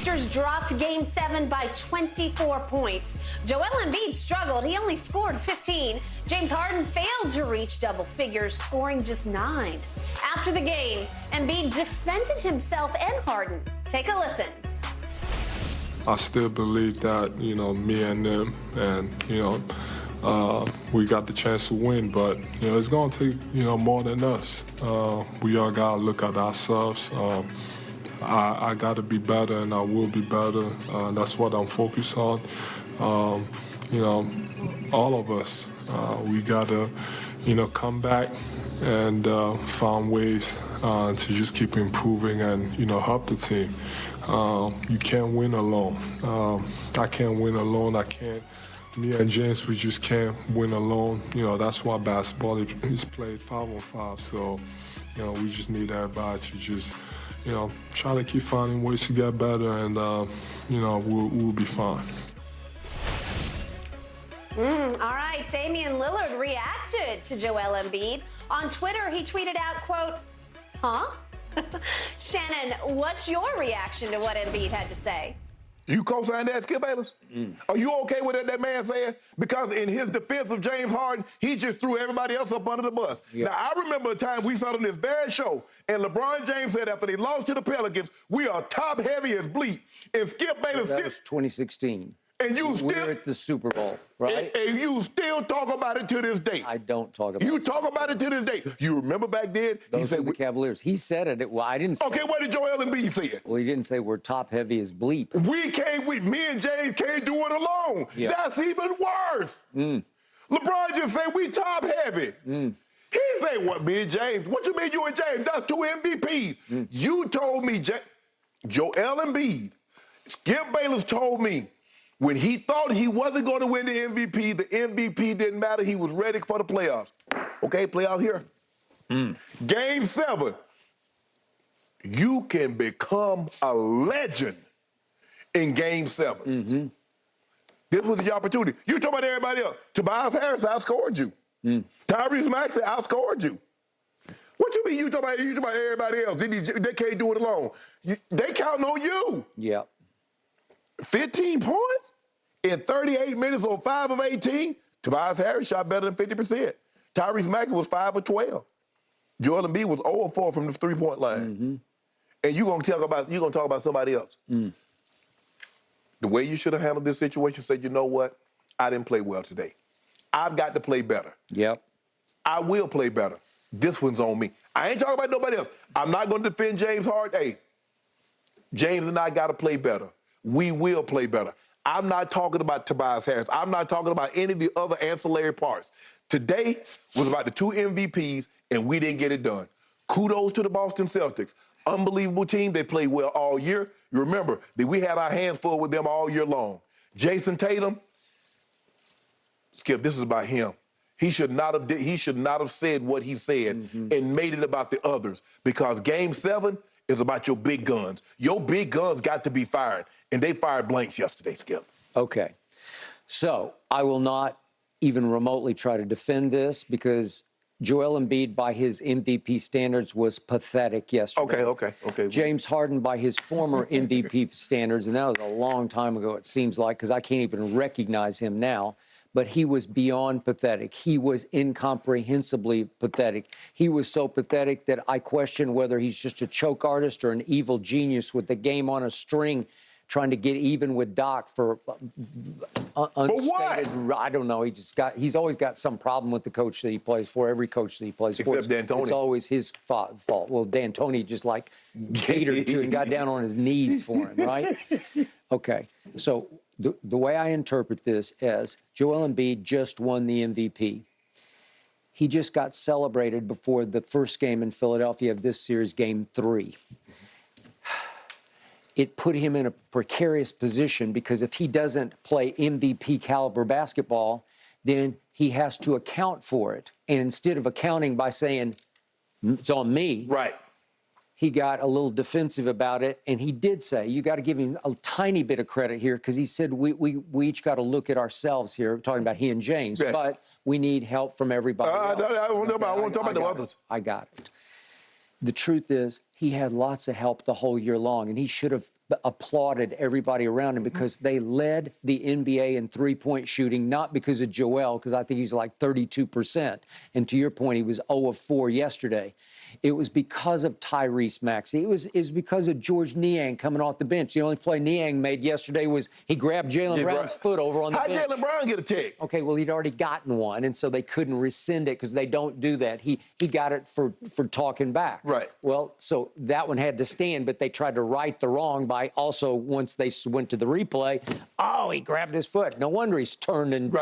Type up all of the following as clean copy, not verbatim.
Sixers dropped Game 7 by 24 points. Joel Embiid struggled. He only scored 15. James Harden failed to reach double figures, scoring just 9. After the game, Embiid defended himself and Harden. Take a listen. I still believe that, me and them, and, we got the chance to win, but, it's going to take, more than us. We all got to look at ourselves. I got to be better, and I will be better. That's what I'm focused on. All of us, we got to, come back and find ways to just keep improving and, help the team. You can't win alone. I can't win alone. Me and James, we just can't win alone. That's why basketball is played 5-on-5. So, we just need everybody to just, try to keep finding ways to get better, and, we'll be fine. All right, Damian Lillard reacted to Joel Embiid. On Twitter, he tweeted out, quote, huh? Shannon, what's your reaction to what Embiid had to say? You co-signed that, Skip Bayless? Are you okay with that man said? Because in his defense of James Harden, he just threw everybody else up under the bus. Yep. Now, I remember a time we saw on this very show, and LeBron James said after they lost to the Pelicans, we are top-heavy as bleep. And Skip Bayless... That was 2016. And you still... We're at the Super Bowl, right? And you still talk about it to this day. I don't talk about it. You talk about it to this day. You remember back then? Those were the Cavaliers. He said it. Well, I didn't say Okay, what did Joel Embiid say? Well, he didn't say we're top-heavy as bleep. Me and James can't do it alone. Yeah. That's even worse. LeBron just said we top-heavy. He said, what, me and James? What you mean you and James? That's 2 MVPs. You told me, Joel Embiid, Skip Bayless told me, when he thought he wasn't going to win the MVP didn't matter. He was ready for the playoffs. Okay, playoff here. Game 7. You can become a legend in Game 7. This was the opportunity. You talk about everybody else. Tobias Harris outscored you. Tyrese Maxey outscored you. What you mean you talk about everybody else? They can't do it alone. They counting on you. Yeah. 15 points in 38 minutes on 5 of 18. Tobias Harris shot better than 50%. Tyrese Maxey was 5 of 12. Joel Embiid was 0 of 4 from the three-point line. And you're gonna talk about somebody else. The way you should have handled this situation, said, you know what? I didn't play well today. I've got to play better. Yep. I will play better. This one's on me. I ain't talking about nobody else. I'm not going to defend James Harden. Hey, James and I got to play better. We will play better. I'm not talking about Tobias Harris. I'm not talking about any of the other ancillary parts. Today was about the 2 MVPs, and we didn't get it done. Kudos to the Boston Celtics. Unbelievable team. They played well all year. You remember that we had our hands full with them all year long. Jason Tatum, Skip, this is about him. He should not have said what he said and made it about the others, because Game 7 is about your big guns. Your big guns got to be fired, and they fired blanks yesterday, Skip. Okay. So I will not even remotely try to defend this, because Joel Embiid, by his MVP standards, was pathetic yesterday. Okay. James Harden, by his former MVP standards, and that was a long time ago, it seems like, because I can't even recognize him now, but he was beyond pathetic. He was incomprehensibly pathetic. He was so pathetic that I question whether he's just a choke artist or an evil genius with the game on a string, trying to get even with Doc for unstated. I don't know. He's always got some problem with the coach that he plays for. Every coach that he plays for, except D'Antoni. It's always his fault. Well, D'Antoni just like catered to and got down on his knees for him, right? Okay. So the way I interpret this is Joel Embiid just won the MVP. He just got celebrated before the first game in Philadelphia of this series, Game 3. It put him in a precarious position, because if he doesn't play MVP caliber basketball, then he has to account for it. And instead of accounting by saying, it's on me, right, he got a little defensive about it. And he did say, you got to give him a tiny bit of credit here, because he said, we each got to look at ourselves here, talking about he and James, but we need help from everybody else. I want to talk about the others. I got it. The truth is, he had lots of help the whole year long, and he should have applauded everybody around him because they led the NBA in three-point shooting, not because of Joel, because I think he's like 32%. And to your point, he was 0 of 4 yesterday. It was because of Tyrese Maxey. It was because of George Niang coming off the bench. The only play Niang made yesterday was he grabbed Jaylen Brown's foot over on the bench. How'd Jaylen Brown get a tech? Okay, well, he'd already gotten one, and so they couldn't rescind it because they don't do that. He got it for talking back. Right. Well, so that one had to stand, but they tried to right the wrong by also, once they went to the replay, oh, he grabbed his foot. No wonder he's turned and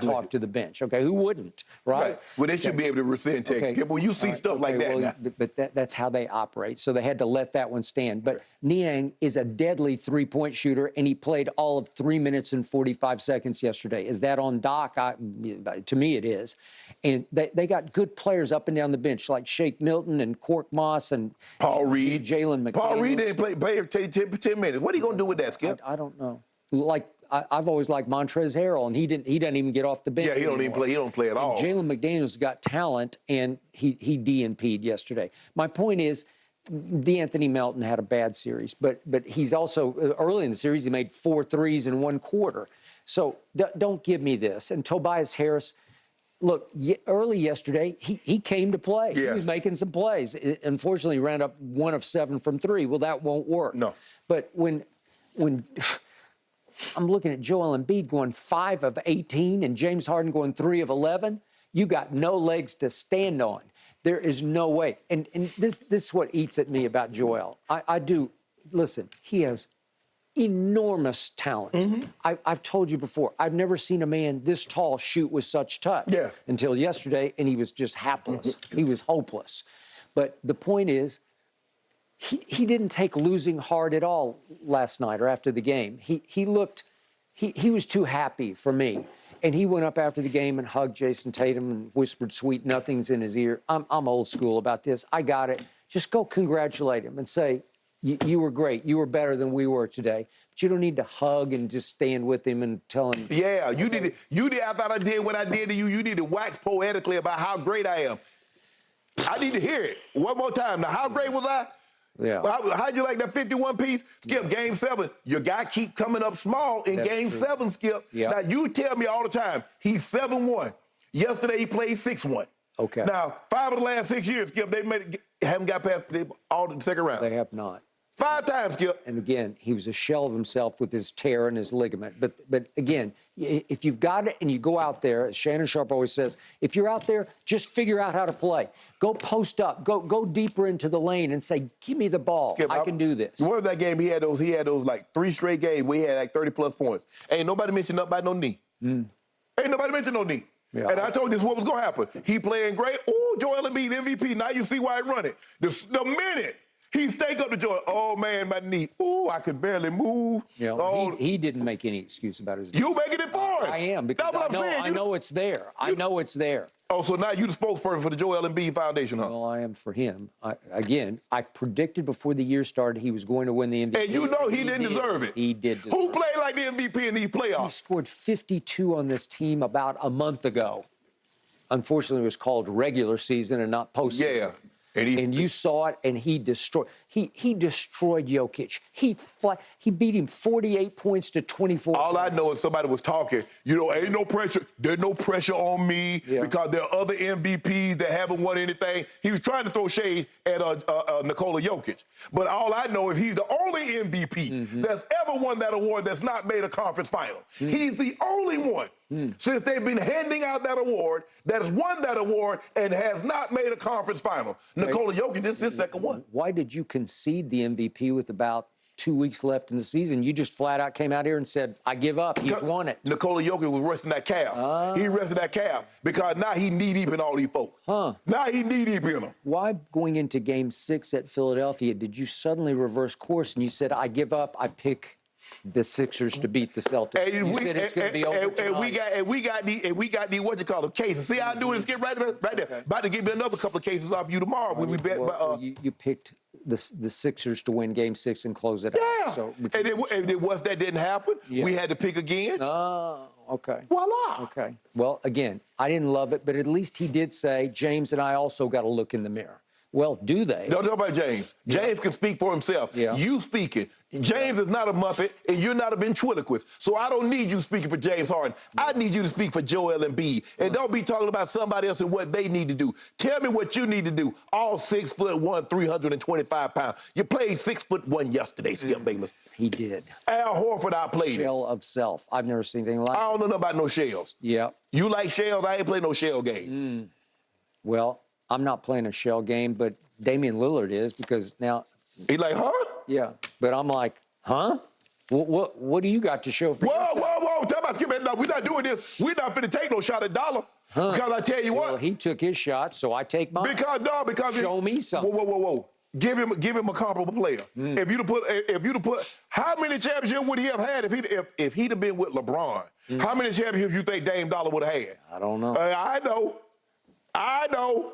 talked to the bench. Okay, who wouldn't, right? Well, they should be able to rescind techs. Okay. Well, you see stuff like that now. But that's how they operate. So they had to let that one stand. But Niang is a deadly three-point shooter, and he played all of 3 minutes and 45 seconds yesterday. Is that on Doc? To me, it is. And they got good players up and down the bench, like Shake Milton and Cork Moss and Paul Reed. Jalen McDaniels. Paul Reed didn't play 10 minutes. What are you going to do with that, Skip? I don't know. Like, I've always liked Montrezl Harrell, and he doesn't even get off the bench. Yeah, he don't even play. He don't play at all. Jalen McDaniels got talent, and he DNP'd yesterday. My point is, DeAnthony Melton had a bad series, but he's also early in the series he made 4 threes in 1 quarter. So don't give me this. And Tobias Harris, look, early yesterday he came to play. He was making some plays. Unfortunately, he ran up 1 of 7 from 3. Well, that won't work. No. But when I'm looking at Joel Embiid going 5 of 18 and James Harden going 3 of 11, you got no legs to stand on. There is no way. And this is what eats at me about Joel. I do. Listen, he has enormous talent. I've told you before, I've never seen a man this tall shoot with such touch until yesterday, and he was just hapless. He was hopeless. But the point is, he didn't take losing hard at all last night or after the game. He was too happy for me. And he went up after the game and hugged Jason Tatum and whispered sweet nothings in his ear. I'm old school about this. I got it. Just go congratulate him and say, you were great. You were better than we were today. But you don't need to hug and just stand with him and tell him. Yeah, you did. I thought I did what I did to you. You need to wax poetically about how great I am. I need to hear it one more time. Now, how great was I? Yeah. How'd you like that 51 piece? Skip, Game 7. Your guy keep coming up small in Game 7, Skip. Yeah. Now, you tell me all the time, he's 7-1. Yesterday, he played 6-1. Okay. Now, 5 of the last 6 years, Skip, they haven't got past all the second round. They have not. 5 times, Skip. And again, he was a shell of himself with his tear in his ligament. But again, if you've got it and you go out there, as Shannon Sharpe always says, if you're out there, just figure out how to play. Go post up. Go deeper into the lane and say, give me the ball. Skip, I can do this. Remember that game? He had those like 3 straight games where he had like 30-plus points. Ain't nobody mentioned nothing about no knee. Ain't nobody mentioned no knee. Yeah. And I told you this what was going to happen. He playing great. Ooh, Joel Embiid, MVP. Now you see why he run it. The minute he stake up the joint. Oh, man, my knee. Ooh, I could barely move. Yeah, oh. he didn't make any excuse about his knee. You making it for him. I am, because I know it's there. I know it's there. Oh, so now you the spokesperson for the Joel Embiid Foundation, huh? Well, I am for him. I predicted before the year started he was going to win the MVP. And you know he didn't deserve it. He did deserve it. Who played like the MVP in these playoffs? He scored 52 on this team about a month ago. Unfortunately, it was called regular season and not postseason. Yeah. And you saw it, and he destroyed Jokic. He beat him 48 points to 24 All points. I know is somebody was talking, ain't no pressure. There's no pressure on me because there are other MVPs that haven't won anything. He was trying to throw shade at Nikola Jokic. But all I know is he's the only MVP that's ever won that award that's not made a conference final. He's the only one since they've been handing out that award that has won that award and has not made a conference final. Nikola Jokic, this is his second one. Why did you concede the MVP with about 2 weeks left in the season? You just flat out came out here and said, I give up. He's won it. Nikola Jokic was resting that calf. He rested that calf because now he knee-deep in all these folks. Now he knee-deep in them. Why, going into Game 6 at Philadelphia, did you suddenly reverse course and you said, I give up, I pick the Sixers to beat the Celtics? You said it's going to be over tonight. And we got the what you call them cases. See how I do this? Get right there. Okay. About to give me another couple of cases off you tomorrow when we bet. You picked the Sixers to win Game 6 and close it out. So and once that didn't happen, we had to pick again. Oh, okay. Voila. Okay. Well, again, I didn't love it, but at least he did say, James and I also got to look in the mirror. Well, do they? Don't talk about James. James can speak for himself. Yeah. You speaking. James is not a Muppet, and you're not a ventriloquist. So I don't need you speaking for James Harden. I need you to speak for Joel Embiid. And don't be talking about somebody else and what they need to do. Tell me what you need to do. All 6'1", 325 pounds. You played 6'1" yesterday, Skip Bayless. He did. Al Horford outplayed him. Shell of self. I've never seen anything like I don't know about no shells. Yeah. You like shells? I ain't played no shell game. Well, I'm not playing a shell game, but Damian Lillard is, because now. He like, huh? Yeah. But I'm like, huh? What do you got to show for yourself? Whoa. Tell my Skip, no, we're not doing this. We're not finna take no shot at Dollar. Because I tell you Well, what. he took his shot, so I take mine. Because Show me something. Whoa. Give him a comparable player. If you'd have put, how many championships would he have had if he'd have been with LeBron? How many championships you think Dame Dollar would have had? I don't know. I know.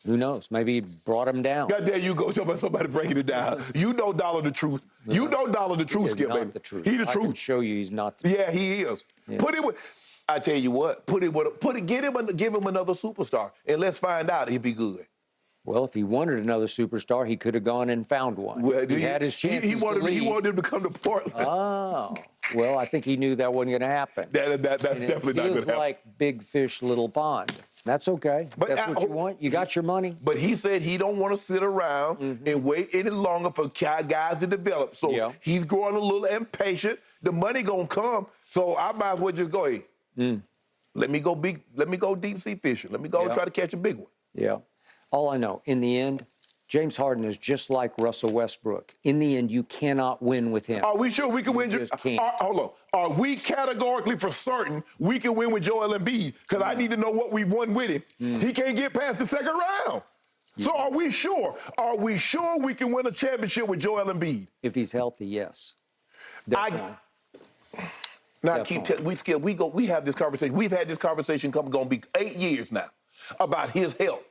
Who knows? Maybe he brought him down. God there you go, somebody breaking it down. You know Dollar the truth. You know Dollar the truth, Skip, baby. The truth. He the I truth. can show you he's not the Yeah, he is. Yeah. Put it with. I tell you what. Give him another superstar, and let's find out if he good. Well, if he wanted another superstar, he could have gone and found one. Well, he had his chances he wanted to leave. He wanted him to come to Portland. Oh, well, I think he knew that wasn't going to happen. That's And definitely not going to happen. It feels like big fish, little pond. That's okay. But That's what you want. You got your money. But he said he don't want to sit around and wait any longer for guys to develop. So he's growing a little impatient. The money gonna come. So I might as well just go, hey, let me go deep sea fishing. Let me go try to catch a big one. Yeah. All I know, in the end, James Harden is just like Russell Westbrook. In the end, you cannot win with him. Are we sure we can win? Just can't. Hold on. Are we categorically for certain we can win with Joel Embiid? Because I need to know what we've won with him. He can't get past the second round. So are we sure? Are we sure we can win a championship with Joel Embiid? If he's healthy, yes. Definitely. We have this conversation. We've had this conversation going to be 8 years now about his health.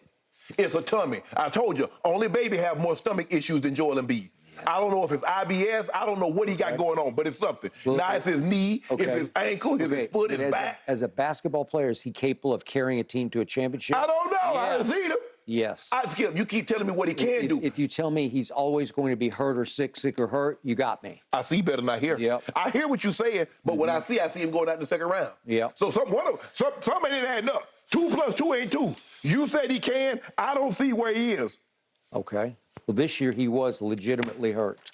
It's a tummy. I told you, only baby have more stomach issues than Joel Embiid. I don't know if it's IBS. I don't know what he got going on, but it's something. Well, now it's his knee, it's his ankle, it's his foot, his back. As a basketball player, is he capable of carrying a team to a championship? I don't know. Yes. I haven't seen him. Yes. You keep telling me what he can do. If you tell me he's always going to be hurt or sick or hurt, you got me. I see better than I hear. Yep. I hear what you're saying, but when I see him going out in the second round. Yeah. So somebody didn't add up. 2 + 2 ain't 2. You said he can. I don't see where he is. Okay. Well, this year he was legitimately hurt.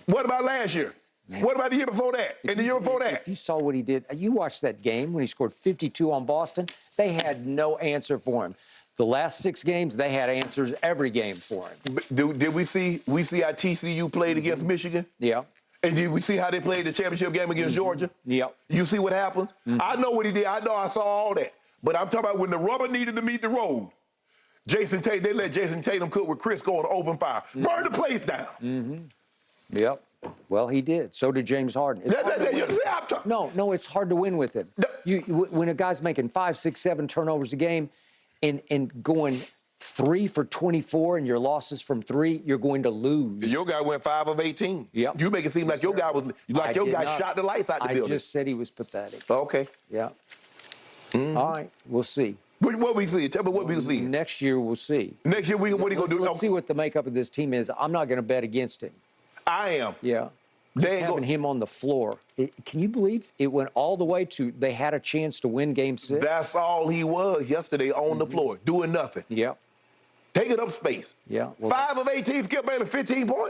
What about last year? What about the year before that? And the year before that? If you saw what he did, you watched that game when he scored 52 on Boston, they had no answer for him. The last 6 games, they had answers every game for him. Did we see how TCU played against Michigan? Yeah. And did we see how they played the championship game against Georgia? Yeah. You see what happened? I know what he did. I know I saw all that. But I'm talking about when the rubber needed to meet the road. They let Jason Tatum cook with Chris going open fire. Burn the place down. Yep. Well, he did. So did James Harden. No, it's hard to win with him. When a guy's making 5, 6, 7 turnovers a game and going 3 for 24 and your losses from 3, you're going to lose. Your guy went 5 of 18. Yep. You make it seem like your guy shot the lights out the building. I just said he was pathetic. Okay. Yeah. All right. We'll see. What we see? Tell me what we see. Next year, we'll see. Next year, what are you going to do? Let's see what the makeup of this team is. I'm not going to bet against him. I am. Yeah. Just having him on the floor. Can you believe it went all the way to they had a chance to win Game 6? That's all he was yesterday on the floor, doing nothing. Yeah. Taking up space. Yeah. Well, 5 of 18, Skip Bayless, 15 points.